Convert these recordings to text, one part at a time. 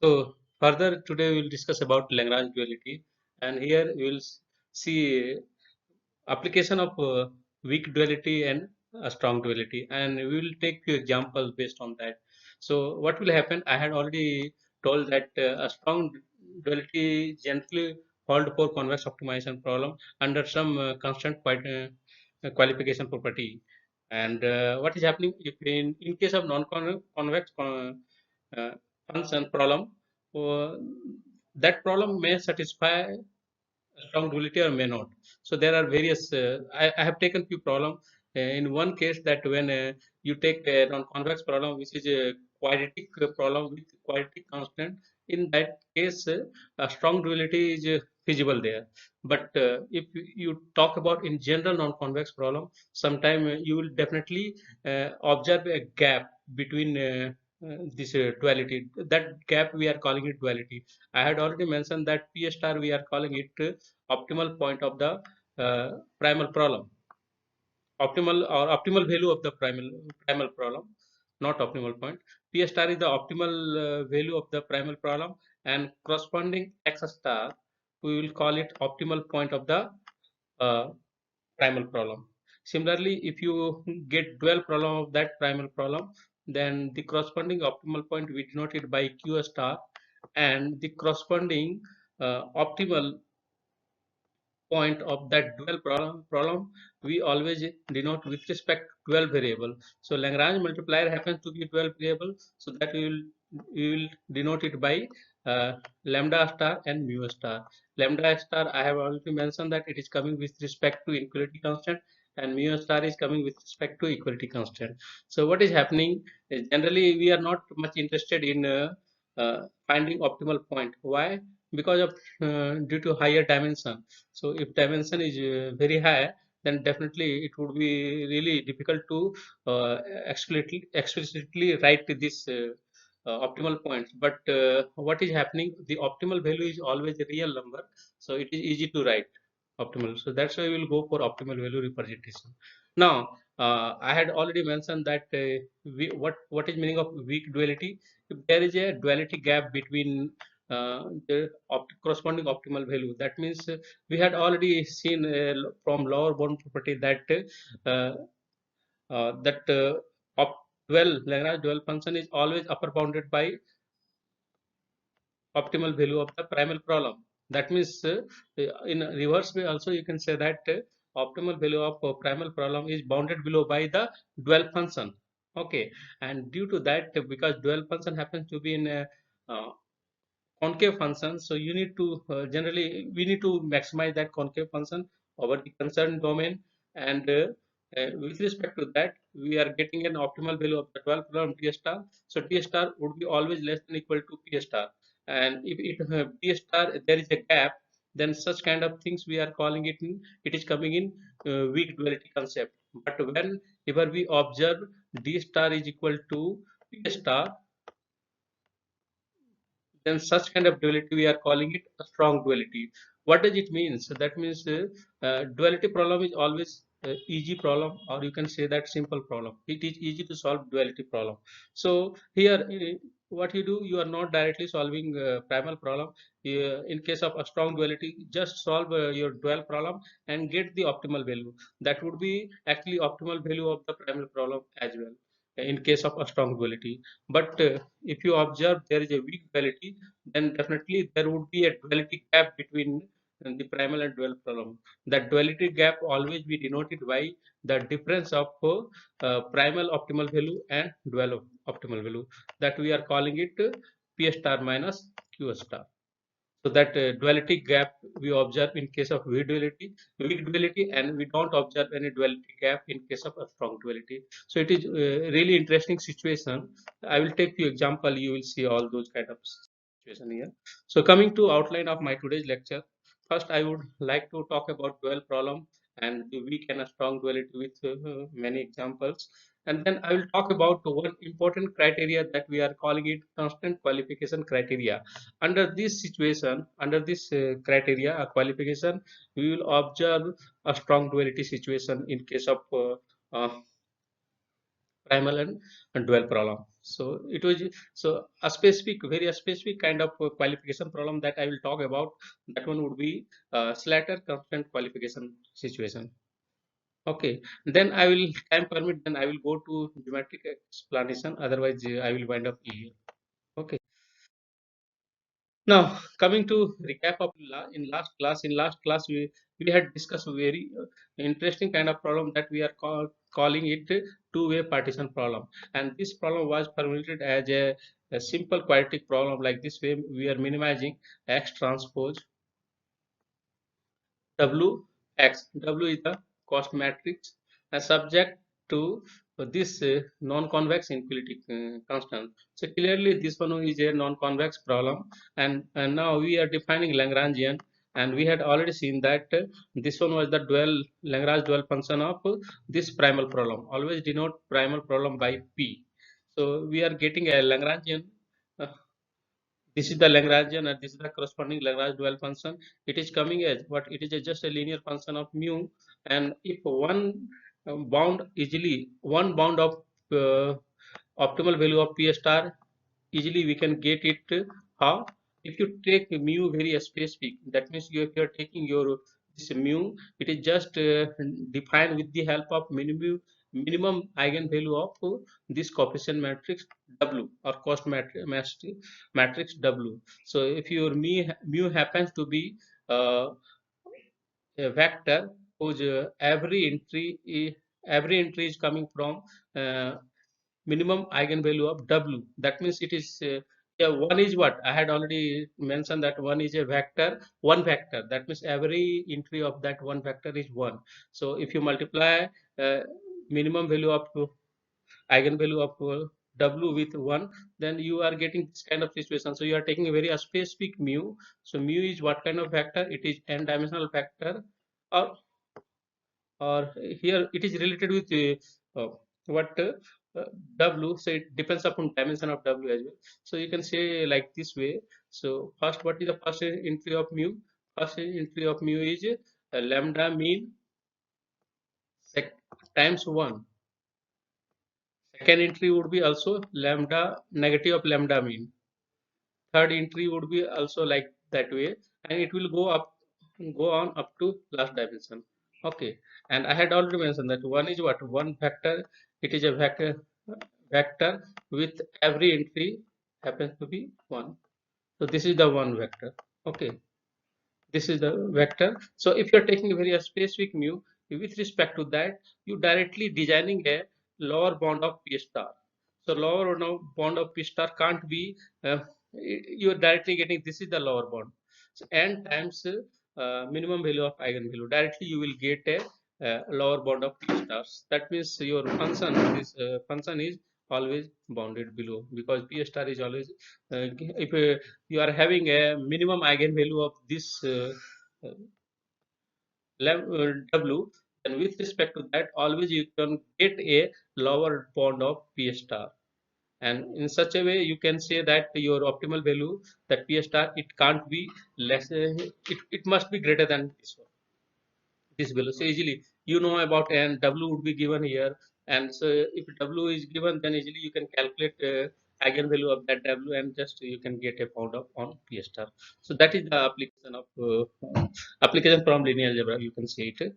So further today we will discuss about Lagrange duality, and here we will see application of weak duality and a strong duality, and we will take few examples based on that. So what will happen? I had already told that a strong duality generally hold for convex optimization problem under some constant qualification property. And what is happening if in case of non-convex uh, function problem, uh, that problem may satisfy strong duality or may not. So there are various. I have taken few problem. In one case that when you take a non-convex problem, which is a quadratic problem with quadratic constant, in that case, a strong duality is feasible there. But if you talk about in general non-convex problem, sometime you will definitely observe a gap between this duality. That gap we are calling it duality. I had already mentioned that P star we are calling it optimal point of the primal problem, optimal value of the primal problem, not optimal point. P star is the optimal value of the primal problem, and corresponding X star we will call it optimal point of the uh, primal problem. Similarly, if you get dual problem of that primal problem, then the corresponding optimal point we denote it by Q star, and the corresponding optimal point of that dual problem we always denote with respect to dual variable. So Lagrange multiplier happens to be dual variable, so that we will denote it by uh, lambda star and mu star. Lambda star I have already mentioned that it is coming with respect to equality constant, and mu star is coming with respect to equality constant. So what is happening is generally we are not much interested in finding optimal point. Why? Because of due to higher dimension. So if dimension is very high, then definitely it would be really difficult to explicitly write this optimal points. But what is happening? The optimal value is always a real number, so it is easy to write optimal. So that's why we will go for optimal value representation. Now, I had already mentioned that what is meaning of weak duality? If there is a duality gap between the corresponding optimal value, that means we had already seen from lower bound property that that Lagrange dual function is always upper bounded by optimal value of the primal problem. That means in a reverse way also you can say that optimal value of primal problem is bounded below by the dual function. Okay, and due to that, because dual function happens to be in a concave function, so you need to generally we need to maximize that concave function over the concerned domain, and with respect to that we are getting an optimal value of the 12 from T star. So T star would be always less than equal to P star, and if P star there is a gap, then such kind of things we are calling it in, it is coming in weak duality concept. But whenever we observe D star is equal to P star, then such kind of duality we are calling it a strong duality. What does it mean? So that means duality problem is always easy problem, or you can say that simple problem. It is easy to solve duality problem. So here what you do, you are not directly solving primal problem. In case of a strong duality, just solve your dual problem and get the optimal value. That would be actually optimal value of the primal problem as well in case of a strong duality. But if you observe there is a weak duality, then definitely there would be a duality gap between the primal and dual problem. That duality gap always be denoted by the difference of primal optimal value and dual optimal value, that we are calling it P star minus Q star. So that duality gap we observe in case of weak duality, and we don't observe any duality gap in case of a strong duality. So it is really interesting situation. I will take few example. You will see all those kind of situation here. So coming to outline of my today's lecture, first I would like to talk about dual problem and the weak and a strong duality with many examples. And then I will talk about one important criteria that we are calling it constant qualification criteria. Under this situation, under this criteria, a qualification, we will observe a strong duality situation in case of uh, primal and dual problem. So it was so a specific, very a specific kind of qualification problem that I will talk about. That one would be Slater constraint qualification situation. Okay, then I will time permit. Then I will go to geometric explanation. Otherwise, I will wind up here. Okay. Now, coming to recap of in last class we had discussed a very interesting kind of problem that we are calling it two-way partition problem, and this problem was formulated as a simple quadratic problem like this way. We are minimizing x transpose W X. W is the cost matrix and subject to this non-convex infinity constant. So clearly this one is a non-convex problem, and now we are defining Lagrangian, and we had already seen that this one was the dual Lagrange dual function of this primal problem. Always denote primal problem by P. So we are getting a Lagrangian. uh, this is the Lagrangian and this is the corresponding Lagrange dual function. It is coming as what it is just a linear function of mu, and if one one bound of uh, optimal value of P star, easily we can get it how if you take mu very specific. That means if you are taking your this mu, it is just defined with the help of minimum eigenvalue of this coefficient matrix W or cost matrix W. So if your mu happens to be uh, a vector whose every entry is coming from uh, minimum eigenvalue of W. That means it is yeah, one is what I had already mentioned, that one is a vector, one vector. That means every entry of that one vector is one. So if you multiply uh, minimum value of eigenvalue of W with one, then you are getting this kind of situation. So you are taking a very specific mu. So mu is what kind of vector? It is n-dimensional vector, or here it is related with what W. So it depends upon dimension of W as well. So you can say like this way. So first, what is the first entry of mu? First entry of mu is lambda mean times 1. Second entry would be also lambda negative of lambda mean. Third entry would be also like that way, and it will go on up to last dimension. Okay, and I had already mentioned that one is what one vector. It is a vector with every entry happens to be one. So this is the one vector. Okay, this is the vector. So if you're taking a very specific mu, with respect to that, you directly designing a lower bound of P star. So lower bound of P star can't be you're directly getting this is the lower bound. So n times minimum value of eigenvalue, directly you will get a lower bound of P stars. That means your function, this function is always bounded below, because P star is always if you are having a minimum eigenvalue of this uh, W, then with respect to that, always you can get a lower bound of P star. And in such a way, you can say that your optimal value, that P star, it can't be less, it must be greater than this one, this value. So easily you know about, and W would be given here, and so if W is given, then easily you can calculate eigenvalue of that W, and just you can get a bound of on P star. So that is the application of application from linear algebra, you can say it.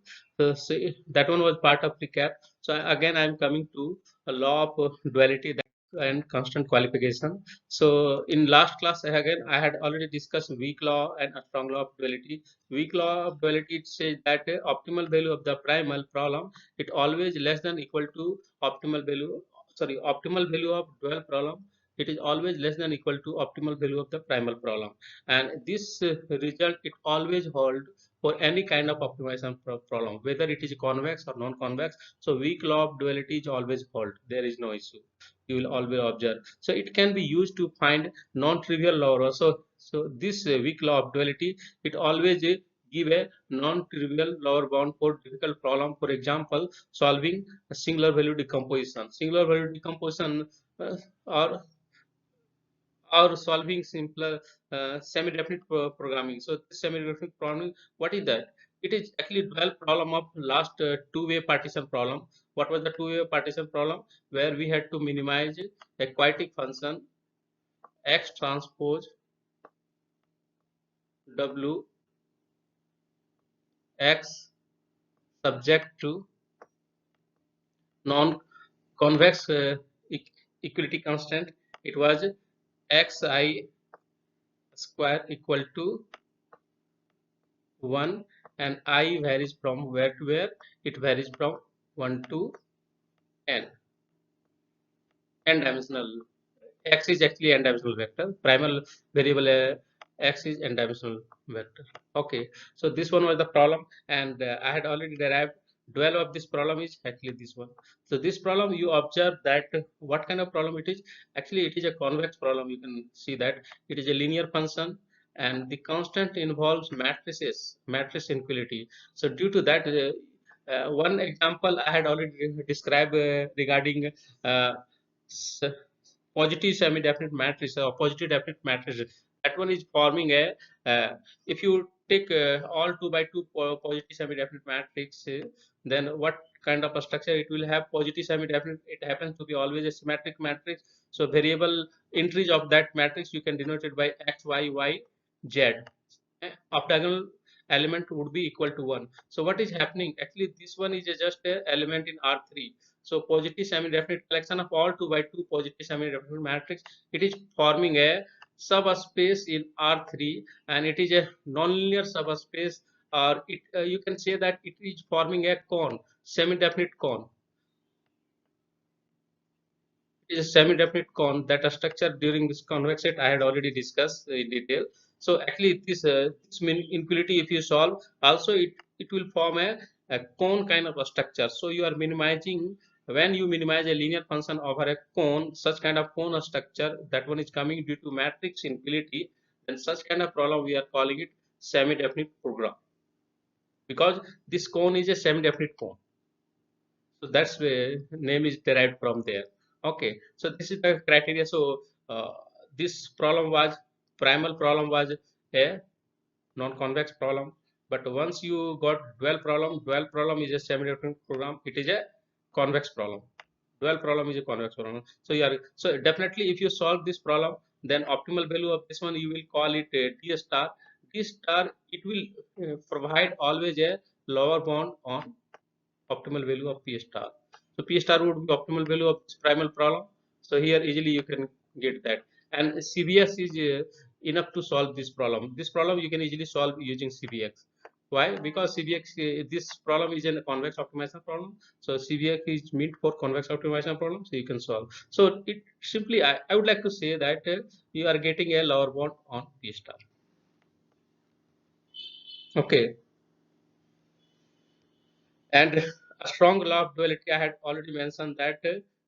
So that one was part of recap. So again I am coming to a law of duality and constant qualification. So in last class again I had already discussed weak law and a strong law of duality. Weak law of duality, it says that optimal value of the primal problem, it always less than equal to optimal value, sorry, optimal value of dual problem, it is always less than equal to optimal value of the primal problem. And this result it always hold for any kind of optimization problem, whether it is convex or non-convex. So weak law of duality is always hold, there is no issue, you will always observe. So it can be used to find non-trivial law also. So this weak law of duality, it always give a non-trivial lower bound for difficult problem. For example, solving a singular value decomposition, uh, or solving simpler semi-definite programming. So semi-definite programming, what is that? It is actually dual problem of last two-way partition problem. What was the two-way partition problem? Where we had to minimize a quadratic function x transpose w x subject to non-convex equality constant. It was xi square equal to 1, and I varies from where to where? It varies from 1 to n. N-dimensional. X is actually n-dimensional vector. Primal variable x is n-dimensional vector. Okay, so this one was the problem, and I had already derived dual of this problem is actually this one. So this problem, you observe that what kind of problem it is. Actually, it is a convex problem. You can see that it is a linear function, and the constant involves matrices, matrix inequality. So due to that, one example I had already described regarding uh, positive semi-definite matrix or positive definite matrix. That one is forming a if you take all 2 by 2 positive semi-definite matrix, then what kind of a structure it will have? Positive semi-definite, it happens to be always a symmetric matrix. So variable entries of that matrix you can denote it by x, y, y, z. Off diagonal element would be equal to 1. So what is happening? Actually, this one is just a element in R3. So positive semi-definite collection of all 2 by 2 positive semi-definite matrix, it is forming a subspace in R3, and it is a nonlinear subspace, or it you can say that it is forming a cone, semi-definite cone. Is a semi-definite cone that are structured during this convex set I had already discussed in detail. So actually this mean inequality, if you solve, also it will form a cone kind of a structure. So you are minimizing, when you minimize a linear function over a cone, such kind of cone or structure, that one is coming due to matrix inequality, then such kind of problem we are calling it semi-definite program, because this cone is a semi-definite cone. So that's where name is derived from there. Okay, so this is the criteria. So this problem was, primal problem was a non-convex problem, but once you got dual problem is a semi-definite program, it is a convex problem. Dual problem is a convex problem. So you are, so definitely if you solve this problem, then optimal value of this one you will call it d star. D star, it will provide always a lower bound on optimal value of P star. So P star would be optimal value of this primal problem. So here easily you can get that. And CBX is enough to solve this problem. This problem you can easily solve using CBX. Why? Because CBX, this problem is a convex optimization problem. So CBX is meant for convex optimization problem. So you can solve. So it simply, I would like to say that you are getting a lower bound on P star. Okay. And a strong law of duality, I had already mentioned that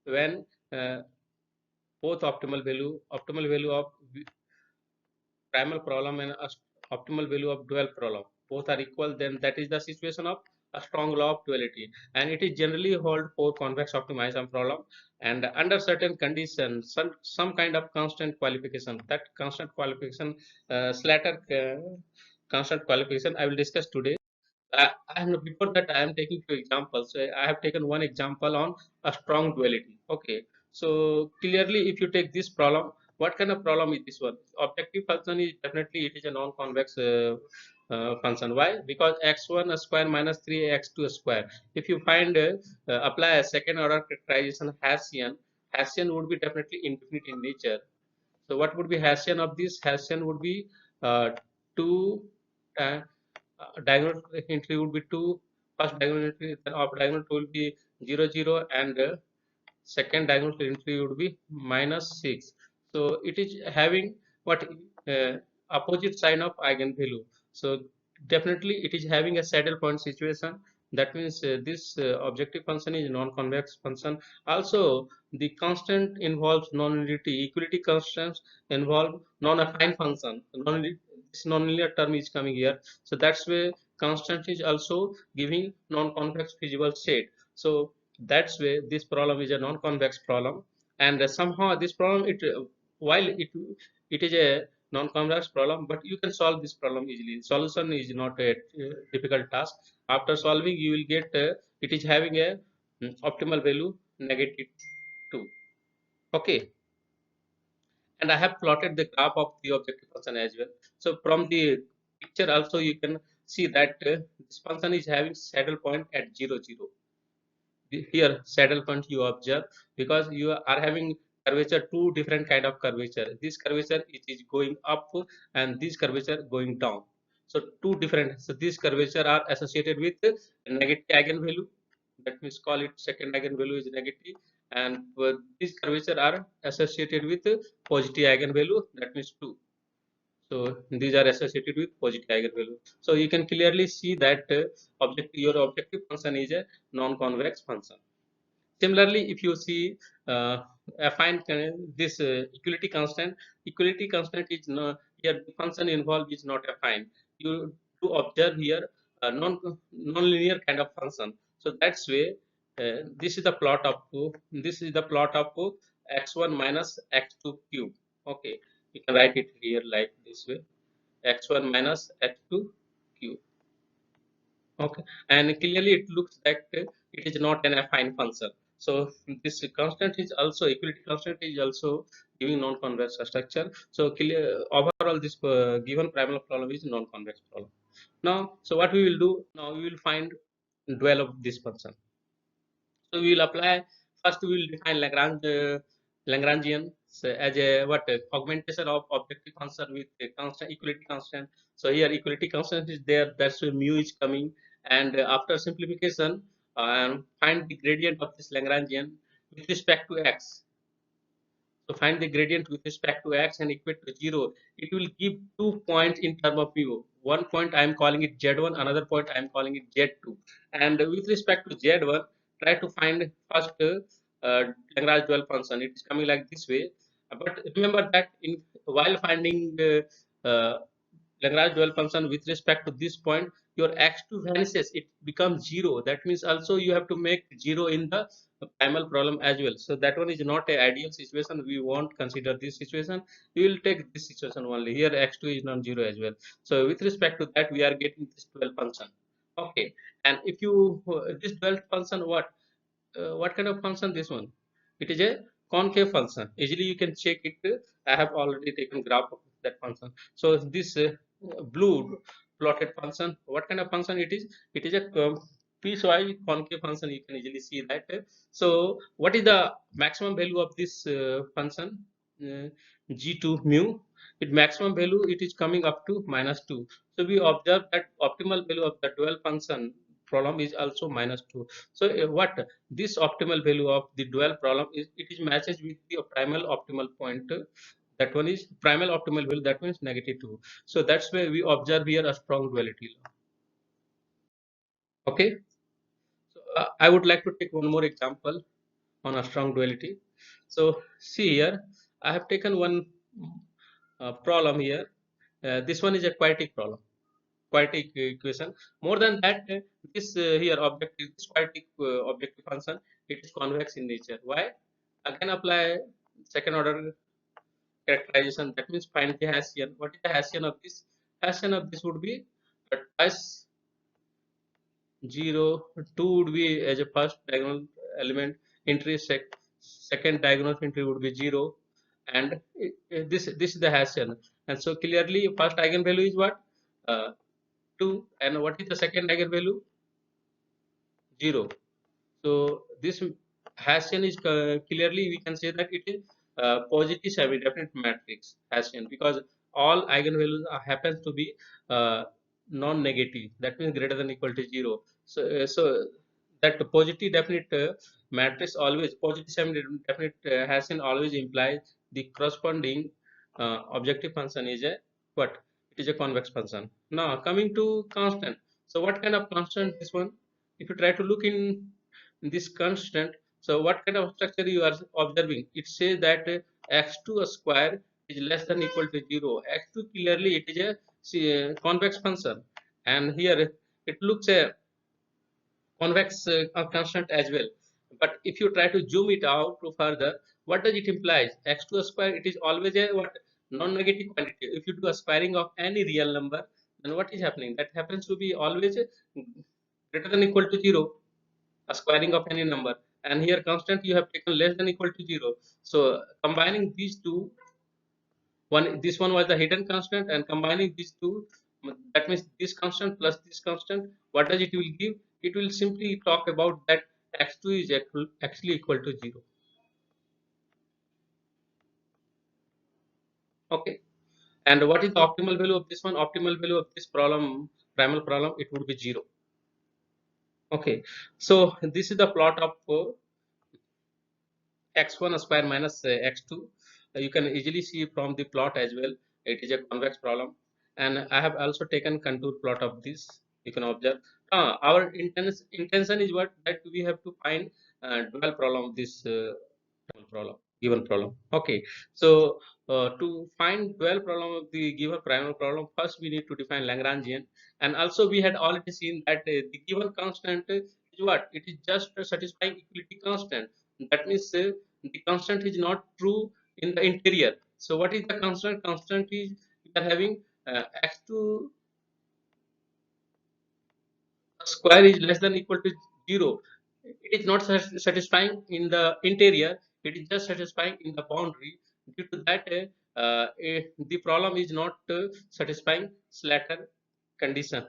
when uh, both optimal value of primal problem and optimal value of dual problem, both are equal, then that is the situation of a strong law of duality. And it is generally hold for convex optimization problem. And under certain conditions, some kind of constant qualification, that constant qualification, Slater constant qualification, I will discuss today. And before that, I am taking few examples. So I have taken one example on a strong duality. Okay. So clearly, if you take this problem, what kind of problem is this one? Objective function is definitely, it is a non-convex function. Why? Because x1 square minus 3x2 square. If you find apply a second order factorization Hessian, Hessian would be definitely infinite in nature. So what would be Hessian of this? Hessian would be 2 diagonal entry would be 2, first diagonal entry of diagonal 2 will be 0 0, and second diagonal entry would be minus 6. So it is having what uh, opposite sign of eigenvalue. So definitely it is having a saddle point situation. That means this objective function is non-convex function. Also, the constant involves non-linearity. Equality constants involve non-affine function. This non-linear term is coming here. So that's where constant is also giving non-convex feasible set. So that's why this problem is a non-convex problem. And somehow this problem, it while it is a non-convex problem, but you can solve this problem easily. Solution is not a difficult task. After solving, you will get it is having a optimal value -2. Okay, and I have plotted the graph of the objective function as well. So from the picture also you can see that this function is having saddle point at 0, 0. Here saddle point you observe, because you are having curvature, two different kind of curvature. This curvature it is going up and this curvature going down. So two different, so this curvature are associated with negative eigenvalue, that means call it second eigenvalue is negative, and this curvature are associated with positive eigenvalue, that means 2. So these are associated with positive eigenvalue. So you can clearly see that your objective function is a non-convex function. Similarly, if you see find this equality constant is no, here the function involved is not affine. You to observe here a non-linear kind of function. So that's way this is the plot of x1 minus x2 cube. Okay, you can write it here like this way: x1 minus x2 cube. Okay, and clearly it looks that it is not an affine function. So this constant is also equality constant is also giving non-convex structure. So clear overall this given primal problem is non-convex problem. Now, so what we will do now, we will find dual of this function. So we will apply, first we will define Lagrangian, so as a what augmentation of objective function with a constant equality constant. So here equality constant is there, that's where mu is coming, and after simplification, find the gradient of this Lagrangian with respect to x. So find the gradient with respect to x and equate to 0. It will give 2 points in term of mu. One point I am calling it Z1, another point I am calling it Z2. And with respect to Z1, try to find first Lagrange dual function. It is coming like this way. But remember that in while finding Lagrange dual function with respect to this point, your x2 vanishes, it becomes 0. That means also you have to make 0 in the primal problem as well. So that one is not a ideal situation. We won't consider this situation. We will take this situation only. Here x2 is non-zero as well. So with respect to that, we are getting this dual function. Okay, and if you this dual function, what kind of function this one? It is a concave function. Easily you can check it. I have already taken graph of that function. So this blue plotted function, what kind of function it is? It is a piecewise concave function. You can easily see that. So what is the maximum value of this function? G2 mu. It maximum value it is coming up to -2. So we observe that optimal value of the dual function problem is also -2. So what this optimal value of the dual problem is, it is matches with the primal optimal point. That one is primal optimal value, that means -2. So that's why we observe here a strong duality law. Okay, so I would like to take one more example on a strong duality. So see here, I have taken one problem here. This one is a quadratic problem, quadratic equation. More than that, this here objective, this quadratic objective function, it is convex in nature. Why? Again, apply second order characterization. That means find the Hessian. What is the Hessian of this? Hessian of this would be twice 0, 2 would be as a first diagonal element entry, second diagonal entry would be 0, and this is the Hessian. And so clearly first eigenvalue is what? 2, and what is the second eigenvalue? 0. So this Hessian is clearly we can say that it is positive semi-definite matrix Hessian, because all eigenvalues happens to be non-negative. That means greater than equal to 0. So that positive definite matrix always positive semi-definite Hessian always implies the corresponding objective function is a what? It is a convex function. Now coming to constant. So what kind of constant this one? If you try to look in this constant, so what kind of structure you are observing? It says that x2 square is less than equal to 0. X2 clearly it is a convex function, and here it looks a convex constant as well. But if you try to zoom it out to further, what does it imply? X2 square, it is always a what? non-negative quantity. If you do a squaring of any real number, then what is happening? That happens to be always greater than equal to 0, a squaring of any number. And here constant you have taken less than equal to 0. So combining these two, this one was the hidden constant, and combining these two, that means this constant plus this constant, what does it will give? It will simply talk about that x2 is actually equal to 0. Okay. And what is the optimal value of this one? Optimal value of this problem, primal problem, it would be 0. Okay. So this is the plot of x1 square minus x2. You can easily see from the plot as well. It is a convex problem, and I have also taken contour plot of this. You can observe. Our intention is what, that we have to find dual problem of this problem, given problem. Okay, so to find dual problem of the given primal problem, first we need to define Lagrangian, and also we had already seen that the given constant is what? It is just satisfying equality constant. That means the constant is not true in the interior. So what is the constant? Constant is, we are having x2 square is less than equal to 0. It is not satisfying in the interior. It is just satisfying in the boundary. Due to that, the problem is not satisfying Slater condition.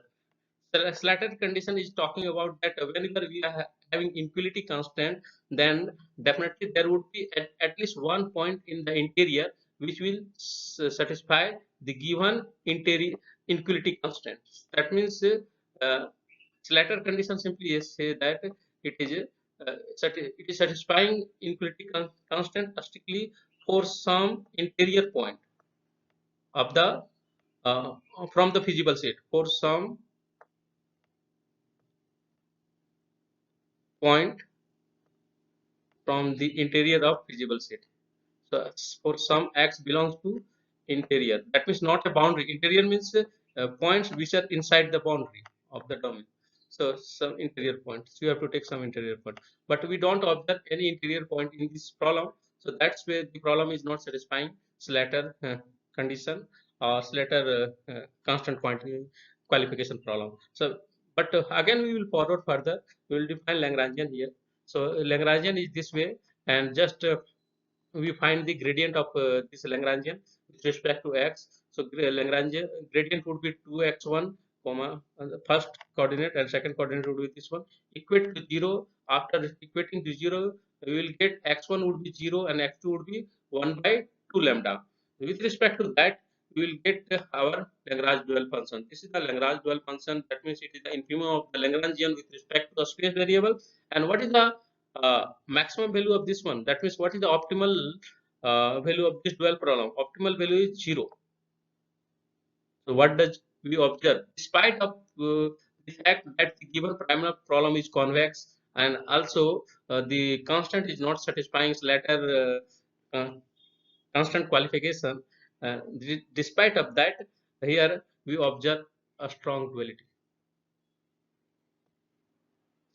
The Slater condition is talking about that whenever we are having inequality constant, then definitely there would be at least one point in the interior which will satisfy the given interior inequality constant. That means Slater condition simply is say that it is it is satisfying inequality constant strictly for some interior point of the uh, from the feasible set, for some point from the interior of feasible set. So for some x belongs to interior. That means not a boundary. Interior means points which are inside the boundary of the domain. So some interior points. So you have to take some interior point. But we don't observe any interior point in this problem. So that's where the problem is not satisfying Slater condition or Slater constant quantity qualification problem. So but again we will forward further. We will define Lagrangian here. So Lagrangian is this way, and just we find the gradient of this Lagrangian with respect to x. So Lagrangian gradient would be 2x1 comma the first coordinate, and second coordinate would be this one, equate to 0. After equating to 0, we will get x1 would be 0 and x2 would be 1 by 2 lambda. With respect to that, we will get our Lagrange dual function. This is the Lagrange dual function. That means it is the infimum of the Lagrangian with respect to the space variable. And what is the maximum value of this one? That means what is the optimal value of this dual problem? Optimal value is 0. So what does we observe? Despite of the fact that the given primal problem is convex, and also the constant is not satisfying Slater constant qualification, despite of that, here we observe a strong duality.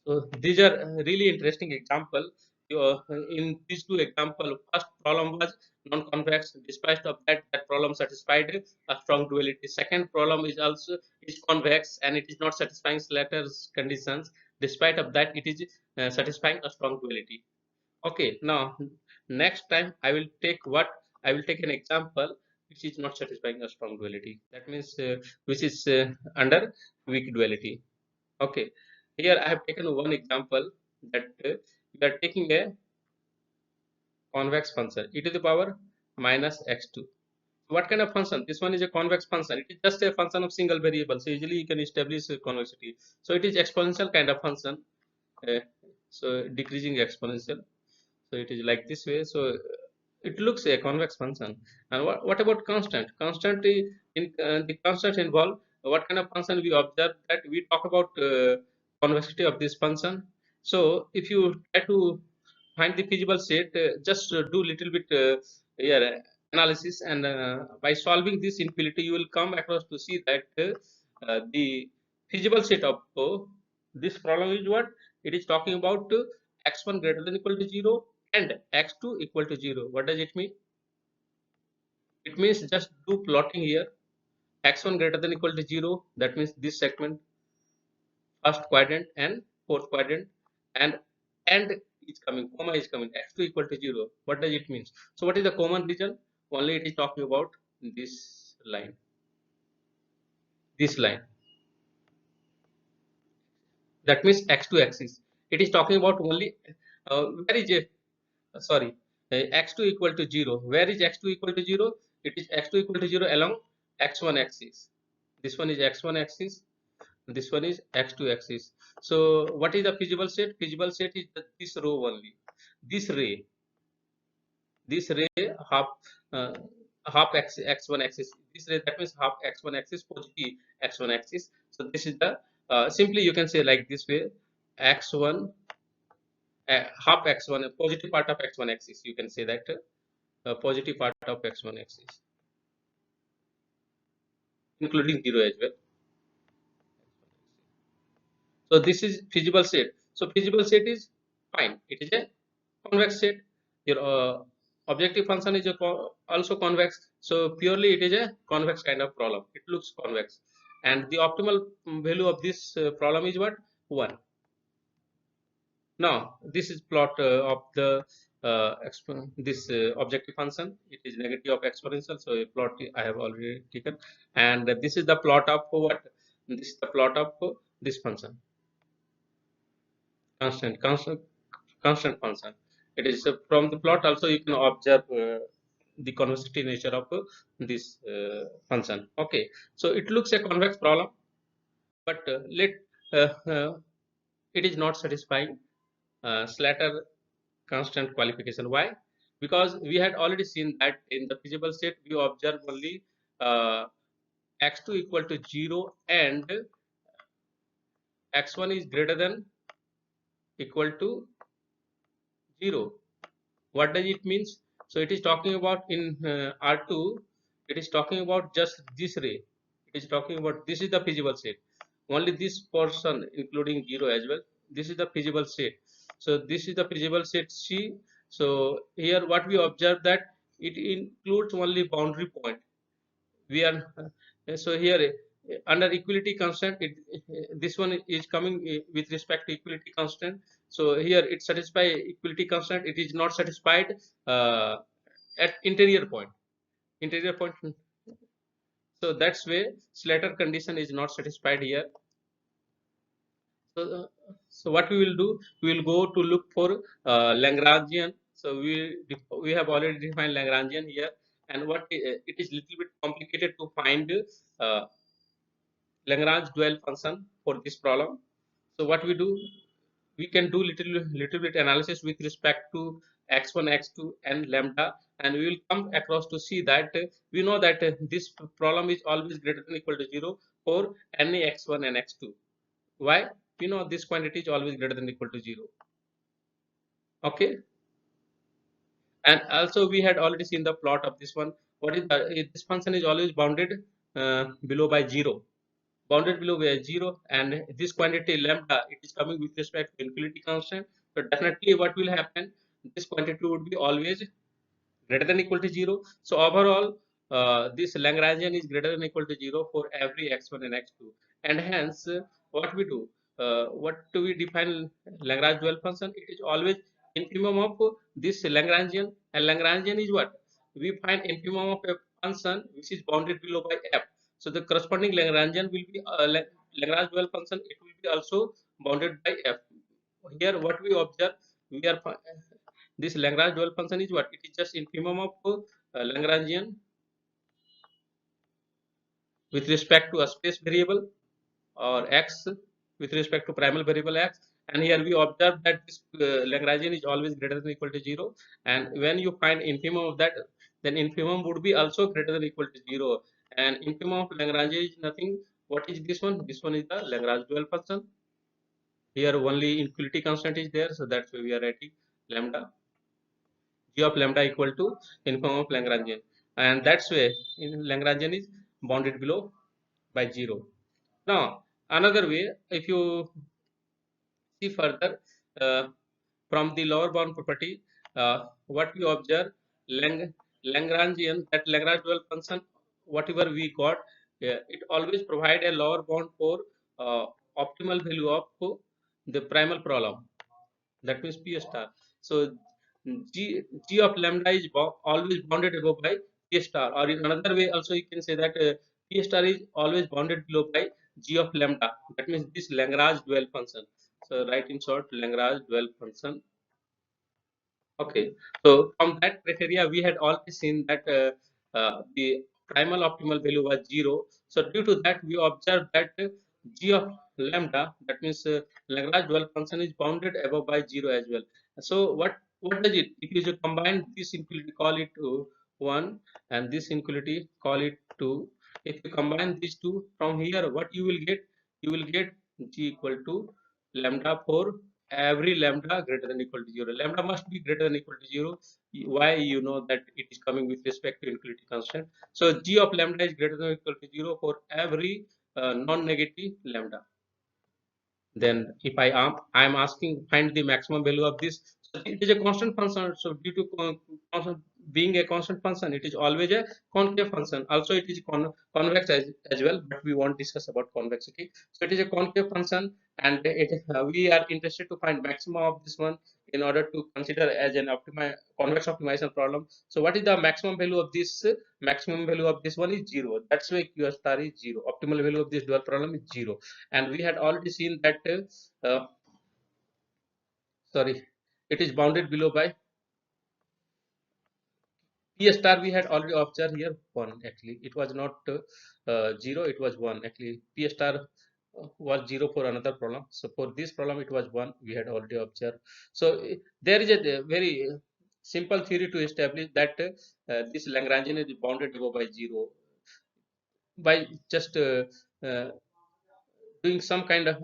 So these are really interesting example. In these two example, first problem was non-convex. Despite of that, that problem satisfied a strong duality. Second problem is also is convex and it is not satisfying Slater's conditions. Despite of that, it is satisfying a strong duality. Okay, now next time I will take an example which is not satisfying a strong duality. That means which is under weak duality. Okay, here I have taken one example that we are taking a convex function e to the power minus x2. What kind of function? This one is a convex function. It is just a function of single variable. So easily you can establish convexity. So it is exponential kind of function. Uh, so decreasing exponential. So it is like this way. So it looks a convex function. And what about constant? Constant in the constant involved. What kind of function we observe? That we talk about convexity of this function. So if you try to find the feasible set, just do little bit here analysis, and by solving this infinity, you will come across to see that the feasible set of this problem is what it is talking about: x1 greater than equal to 0 and x2 equal to 0. What does it mean? It means just do plotting here. X1 greater than equal to 0, that means this segment, first quadrant and fourth quadrant, and is coming, comma is coming, x2 equal to 0. What does it mean? So what is the common region? Only it is talking about this line, this line. That means x2 axis. It is talking about only where is it? Sorry, x2 equal to 0. Where is x2 equal to 0? It is x2 equal to 0 along x1 axis. This one is x1 axis. This one is x2 axis. So what is the feasible set? Feasible set is this row only. This ray, this ray half uh, half x1 axis. This ray, that means half x1 axis, positive x1 axis. So this is the simply you can say like this way, x1 half x1, a positive part of x1 axis. You can say that positive part of x1 axis, including 0 as well. So this is feasible set. So feasible set is fine. It is a convex set. Your objective function is also convex. So purely it is a convex kind of problem. It looks convex, and the optimal value of this problem is what? 1. Now this is plot of the this objective function. It is negative of exponential. So a plot I have already taken, and this is the plot of what? This is the plot of this function, constant function. It is from the plot also you can observe the convexity nature of this function. Okay, so it looks a convex problem, but let uh, uh, it is not satisfying Slater constant qualification. Why? Because we had already seen that in the feasible state we observe only x2 equal to 0 and x1 is greater than equal to 0. What does it means? So it is talking about in R2, it is talking about just this ray. It is talking about this is the feasible state. Only this portion including 0 as well. This is the feasible state. So this is the feasible state C. So here what we observe that it includes only boundary point. We are so here under equality constant, this one is coming with respect to equality constant. So here it satisfy equality constant, it is not satisfied uh, at interior point. So that's way Slater condition is not satisfied here. So what we will do, we will go to look for Lagrangian. So we have already defined Lagrangian here, and what it is little bit complicated to find uh, Lagrange dual function for this problem. So what we do, we can do little bit analysis with respect to x1, x2, and lambda, and we will come across to see that we know that this problem is always greater than equal to 0 for any x1 and x2. Why? We know this quantity is always greater than equal to 0. Okay, and also we had already seen the plot of this one. What is this function is always bounded below by 0, bounded below by 0, and this quantity lambda, it is coming with respect to infinity constant. So definitely what will happen, this quantity would be always greater than equal to 0. So overall this Lagrangian is greater than equal to 0 for every x1 and x2, and hence what we do, what do we define Lagrange dual function? It is always infimum of this Lagrangian, and Lagrangian is what? We find infimum of a function which is bounded below by f. So the corresponding Lagrangian will be Lagrange dual function, it will be also bounded by f. Here what we observe, we are this Lagrange dual function is what? It is just infimum of Lagrangian with respect to a space variable or x with respect to primal variable x. And here we observe that this Lagrangian is always greater than equal to 0. And when you find infimum of that, then infimum would be also greater than equal to 0. And infimum of Lagrange is nothing. What is this one? This one is the Lagrange dual function. Here only infinity constant is there, so that's why we are writing lambda. G of lambda equal to infimum of Lagrangian, and that's why in Lagrangian is bounded below by 0. Now another way, if you see further from the lower bound property, what we observe, Lagrangian, that Lagrange dual function, whatever we got, it always provide a lower bound for uh, optimal value of the primal problem. That means P star. So G of lambda is always bounded above by P star, or in another way also you can say that P star is always bounded below by G of lambda. That means this Lagrange dual function. So write in short Lagrange dual function. Okay, so from that criteria, we had already seen that the primal optimal value was 0. So due to that, we observed that g of lambda, that means Lagrange dual function, is bounded above by 0 as well. So what does it? If you combine this inequality, call it 1, and this inequality, call it 2. If you combine these two from here, what you will get? You will get g equal to lambda for every lambda greater than equal to 0. Lambda must be greater than equal to 0. Why? You know that it is coming with respect to infinity constant. So g of lambda is greater than equal to 0 for every non-negative lambda. Then if I am asking find the maximum value of this, so it is a constant function. So due to constant, being a constant function, it is always a concave function. Also it is convex as well, but we won't discuss about convexity. So it is a concave function, and we are interested to find maximum of this one in order to consider as an convex optimization problem. So what is the maximum value of this? Maximum value of this one is 0. That's why q star is 0. Optimal value of this dual problem is 0. And we had already seen that sorry, it is bounded below by P star. We had already observed here 1. Actually it was not 0, it was 1. Actually P star was 0 for another problem. So for this problem it was 1, we had already observed. So there is a very simple theory to establish that this Lagrangian is bounded above by 0 by just uh, doing some kind of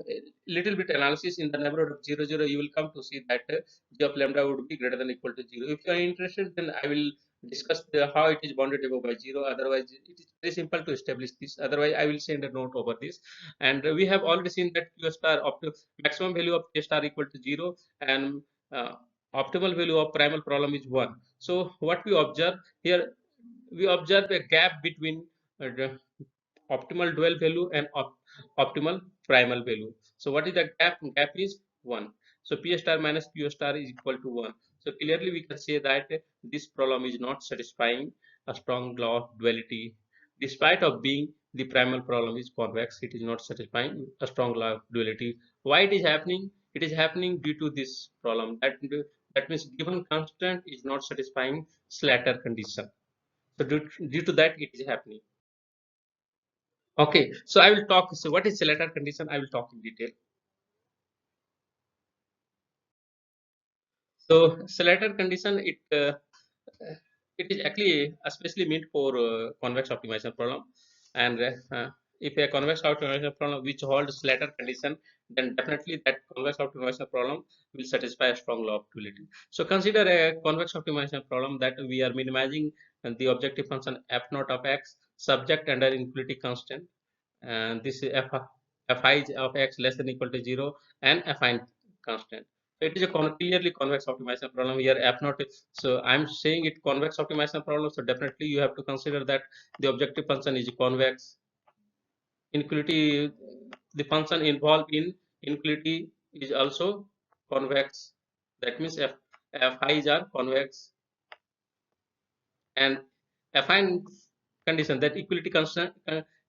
little bit analysis in the neighborhood of 0 0. You will come to see that g of lambda would be greater than equal to 0. If you are interested, then I will discuss how it is bounded above by 0. Otherwise it is very simple to establish this. Otherwise I will send a note over this. And we have already seen that q star up to maximum value of k star equal to 0, and uh, optimal value of primal problem is 1. So what we observe here, we observe a gap between the optimal dual value and optimal primal value. So what is the gap? Gap is 1. So P star minus Q star is equal to 1. So clearly we can say that this problem is not satisfying a strong law of duality. Despite of being the primal problem is convex, it is not satisfying a strong law of duality. Why it is happening? It is happening due to this problem. That means given constant is not satisfying Slater condition. So due to that it is happening. Okay, so I will talk. So what is Slater condition? I will talk in detail. So Slater condition, it is actually especially meant for convex optimization problem, and if a convex optimization problem which holds Slater condition, then definitely that convex optimization problem will satisfy a strong law of duality. So consider a convex optimization problem that we are minimizing the objective function f naught of x subject under infinity constant, and this is fi of x less than equal to 0 and affine constant. So it is a clearly convex optimization problem here f naught so I'm saying it convex optimization problem, so definitely you have to consider that the objective function is convex. Inequality, the function involved in inequality is also convex. That means f i's are convex, and affine condition, that equality constant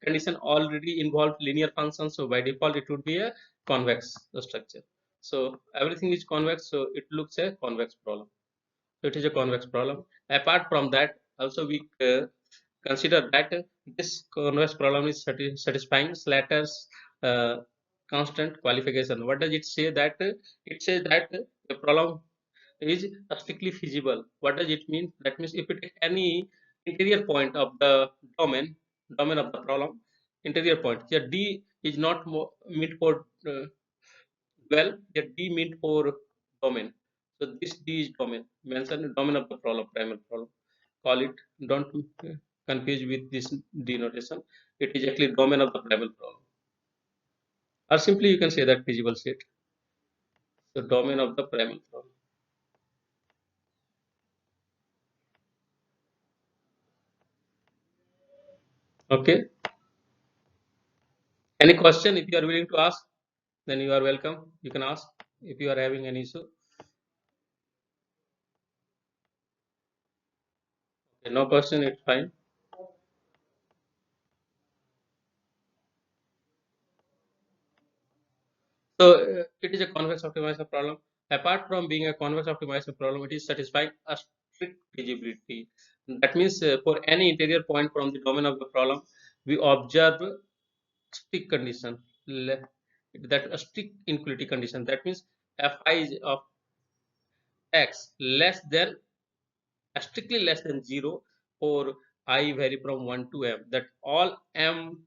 condition already involved linear functions, so by default it would be a convex structure. So everything is convex, so it looks a convex problem. So it is a convex problem. Apart from that, also we consider that this convex problem is satisfying Slater's uh, constant qualification. What does it say? That it says that the problem is strictly feasible. What does it mean? That means if it is any interior point of the domain of the problem, interior point. Here D is not meant for here D meant for domain. So this D is domain. Mention domain of the problem, primal problem. Call it. Don't confuse with this denotation. It is actually domain of the primal problem. Or simply you can say that feasible set. So domain of the primal problem. Okay. Any question? If you are willing to ask, then you are welcome. You can ask if you are having any issue. Okay, no question, it's fine. So it is a convex optimizer problem. Apart from being a convex optimizer problem, it is satisfying a strict feasibility. That means for any interior point from the domain of the problem, we observe strict condition, that a strict inequality condition. That means fi is of x less than, strictly less than 0, or I vary from 1 to m, that all m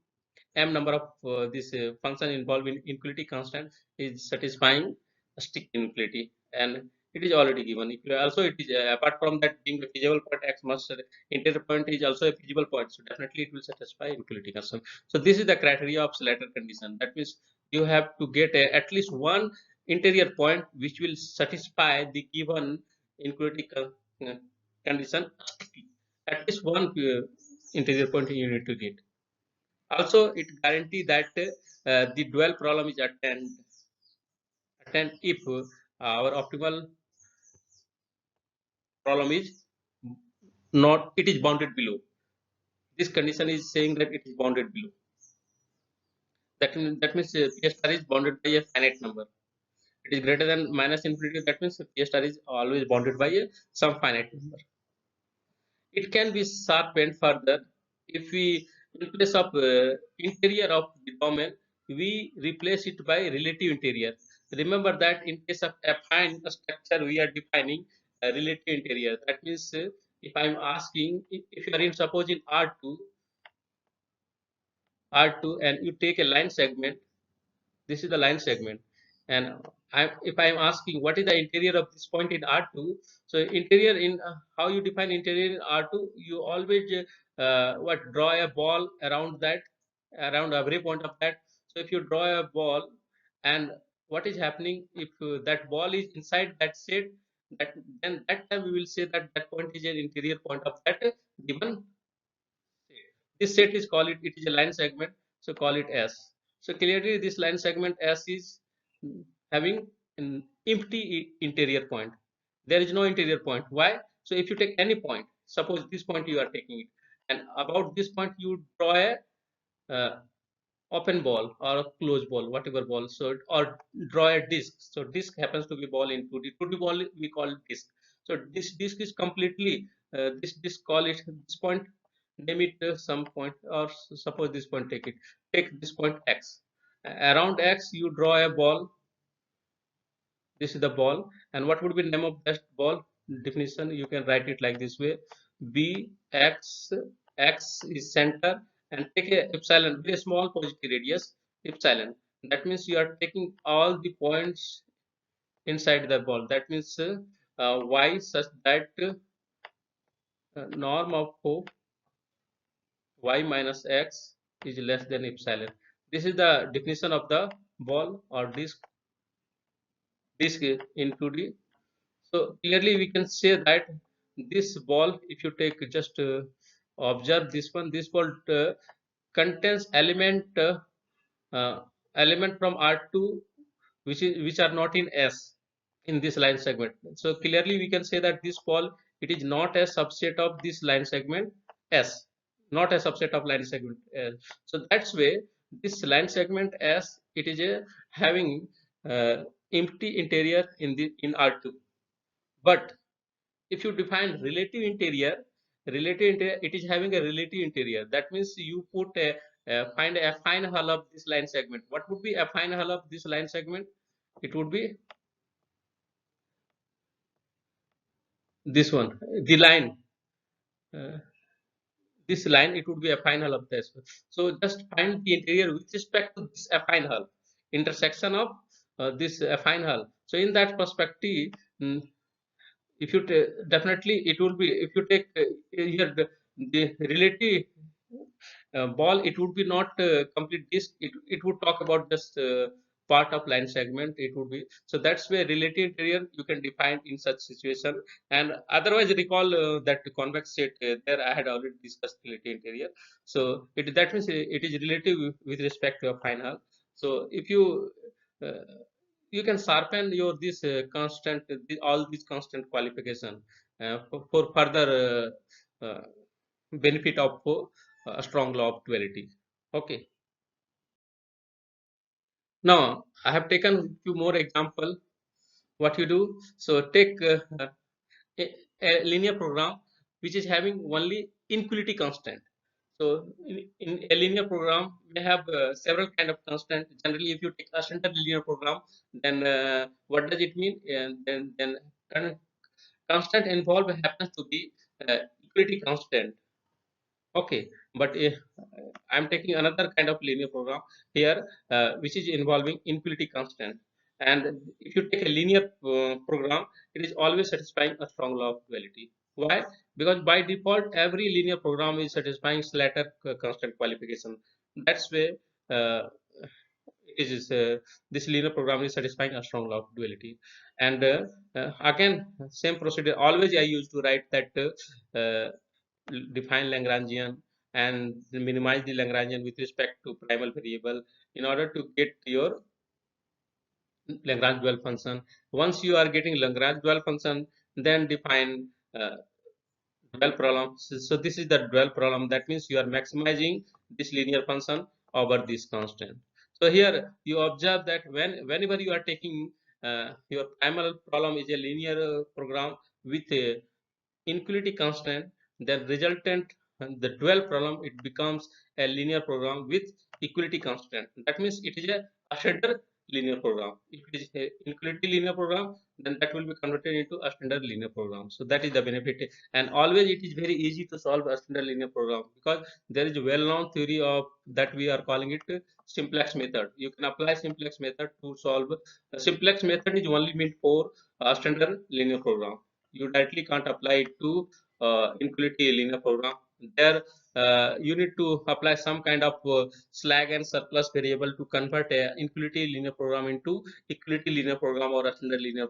number of this function involved in inequality constant is satisfying a strict inequality, and it is already given. If you also, it is apart from that being a feasible point, x must interior point is also a feasible point, so definitely it will satisfy inequality constant. So this is the criteria of Slater condition. That means you have to get at least one interior point which will satisfy the given inequality condition. At least one interior point you need to get. Also, it guarantee that the dual problem is attend if our optimal problem is not, it is bounded below. This condition is saying that it is bounded below. That means P star is bounded by a finite number. It is greater than minus infinity. That means P star is always bounded by a some finite number. It can be sharpened further if we, in place of interior of the domain, we replace it by relative interior. Remember that in case of affine structure, we are defining a relative interior. That means if I'm asking, if you are in, suppose in R2 and you take a line segment, this is the line segment, and if I'm asking what is the interior of this point in R2, so interior in how you define interior in R2, you always what, draw a ball around that, around every point of that. So if you draw a ball, and what is happening if that ball is inside that set, that, then that time we will say that that point is an interior point of that given. This set is called it, it is a line segment, so call it S. So clearly this line segment S is having an empty interior point. There is no interior point. Why? So if you take any point, suppose this point you are taking it, and about this point you draw a uh, open ball or a closed ball, whatever ball, so or draw a disc. So disc happens to be ball in 2D. 2D ball we call it disc. So this disc is completely this disc, call it this point, name it some point, or suppose this point, take this point x. Around x you draw a ball. This is the ball, and what would be the name of that ball? Definition, you can write it like this way: b x, x is center, and take a epsilon, very small positive radius, epsilon. That means you are taking all the points inside the ball. That means y such that norm of y minus x is less than epsilon. This is the definition of the ball or disc in 2D. So clearly we can say that this ball, if you take just observe this one, this ball contains uh, element from R2 which are not in S in this line segment. So clearly we can say that this ball, it is not a subset of this line segment S, not a subset of line segment S. So that's way this line segment S, it is a having empty interior in the in R2. But if you define relative interior, it is having a relative interior. That means you put find a affine hull of this line segment. What would be affine hull of this line segment? It would be this one, the line. Uh, this line, it would be affine hull of this. So just find the interior with respect to this affine hull, intersection of this affine hull. So in that perspective, if you definitely it will be, if you take here the relative ball, it would be not complete disk. It would talk about just part of line segment, it would be. So that's where relative interior you can define in such situation. And otherwise, recall that convex set, there I had already discussed relative interior. So that means it is relative with respect to a final. So if you you can sharpen your this constant, all these constant qualification for further benefit of a strong law of duality. Okay. Now I have taken few more example. What you do? So take a linear program which is having only inequality constant. So in a linear program, we have several kind of constant. Generally, if you take a standard linear program, then what does it mean? And then constant involved happens to be equality constant. Okay, but I'm taking another kind of linear program here, which is involving infinity constant. And if you take a linear program, it is always satisfying a strong law of duality. Why? Because by default, every linear program is satisfying Slater constant qualification. That's why uh, it is this linear program is satisfying a strong law of duality. And again, same procedure. Always I used to write that. Define Lagrangian and minimize the Lagrangian with respect to primal variable in order to get your Lagrange dual function. Once you are getting Lagrange dual function, then define dual problem. So this is the dual problem. That means you are maximizing this linear function over this constant. So here you observe that whenever you are taking your primal problem is a linear program with a inequality constant, then resultant the dual problem it becomes a linear program with equality constant. That means it is a standard linear program. If it is a inequality linear program, then that will be converted into a standard linear program. So that is the benefit. And always it is very easy to solve a standard linear program because there is a well-known theory of that we are calling it simplex method. You can apply simplex method to solve. The simplex method is only meant for a standard linear program. You directly can't apply it to inequality linear program. There you need to apply some kind of slag and surplus variable to convert a inequality linear program into equality linear program or a standard linear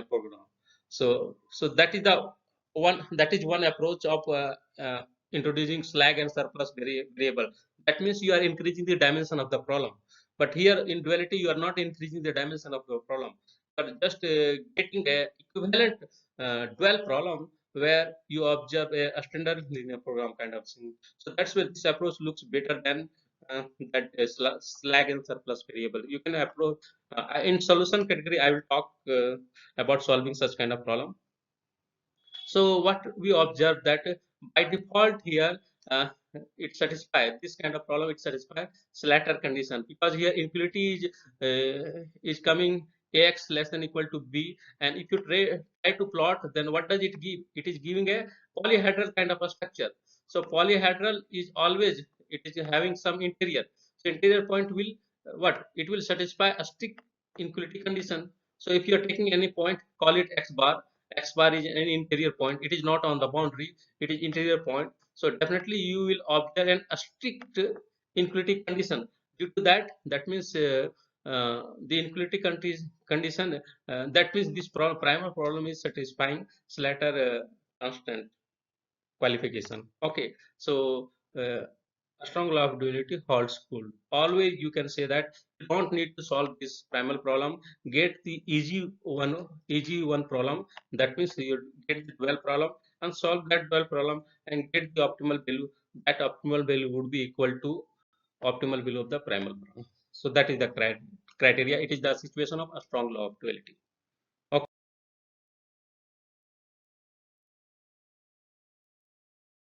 program. So that is the one approach of introducing slag and surplus variable. That means you are increasing the dimension of the problem. But here in duality, you are not increasing the dimension of the problem, but just getting a equivalent dual problem where you observe a standard linear program kind of thing. So that's where this approach looks better than that slag and surplus variable. You can approach in solution category. I will talk about solving such kind of problem. So what we observe that by default here it satisfies this kind of problem. It satisfies Slater condition because here infinity is coming ax less than equal to b, and if you try to plot, then what does it give? It is giving a polyhedral kind of a structure. So polyhedral is always it is having some interior. So interior point will what? It will satisfy a strict inequality condition. So if you are taking any point, call it x bar. X bar is an interior point. It is not on the boundary. It is interior point. So definitely you will observe a strict inequality condition. Due to that, that means the inequality condition. That means this primal problem is satisfying Slater constant qualification. Okay, so a strong law of duality holds good. Always you can say that you don't need to solve this primal problem. Get the easy one problem. That means you get the dual problem and solve that dual problem and get the optimal value. That optimal value would be equal to optimal value of the primal problem. So that is the criteria. It is the situation of a strong law of duality.